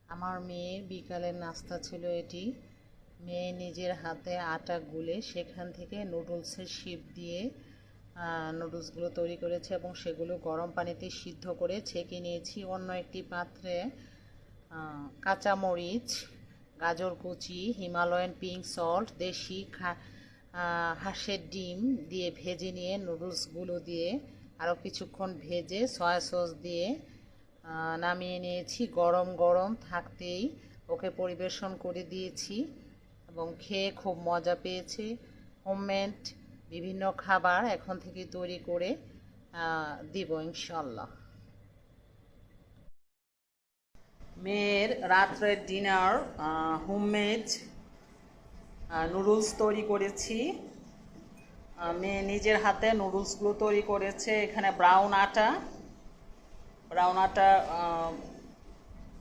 আমার মেয়ের বিকালের নাস্তা ছিল এটি। মেয়ে নিজের হাতে আটা গুলে সেখান থেকে নুডলসের শিপ দিয়ে নুডলসগুলো তৈরি করেছে এবং সেগুলো গরম পানিতে সিদ্ধ করে ছেঁকে নিয়েছি। অন্য একটি পাত্রে কাঁচামরিচ, গাজর কুচি, হিমালয়ান পিঙ্ক সল্ট, দেশি হাঁসের ডিম দিয়ে ভেজে নিয়ে নুডলসগুলো দিয়ে আরও কিছুক্ষণ ভেজে সয়া সস দিয়ে নামিয়ে নিয়েছি। গরম গরম থাকতেই ওকে পরিবেশন করে দিয়েছি এবং খেয়ে খুব মজা পেয়েছে। হোমমেড বিভিন্ন খাবার এখন থেকে তৈরি করে দিব ইনশাল্লাহ। মেয়ের রাত্রের ডিনার হোমমেড নুডলস তৈরি করেছি। মেয়ে নিজের হাতে নুডলসগুলো তৈরি করেছে। এখানে ব্রাউন আটা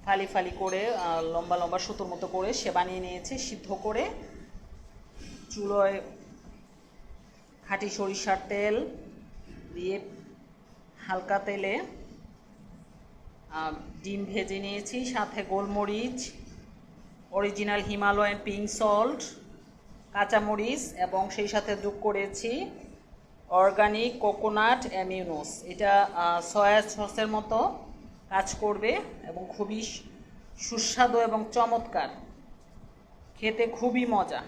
ফালি ফালি করে লম্বা লম্বা সুতোর মতো করে সে বানিয়ে নিয়েছে, সিদ্ধ করে চুলোয় খাঁটি সরিষার তেল দিয়ে হালকা তেলে ডিম ভেজে নিয়েছি, সাথে গোলমরিচ, অরিজিনাল হিমালয়ান পিঙ্ক সল্ট, কাঁচামরিচ এবং সেই সাথে যোগ করেছি অর্গানিক কোকোনাট অ্যামিউনোস। এটা সয়া সসের মতো কাজ করবে এবং খুবই সুস্বাদু এবং চমৎকার, খেতে খুবই মজা।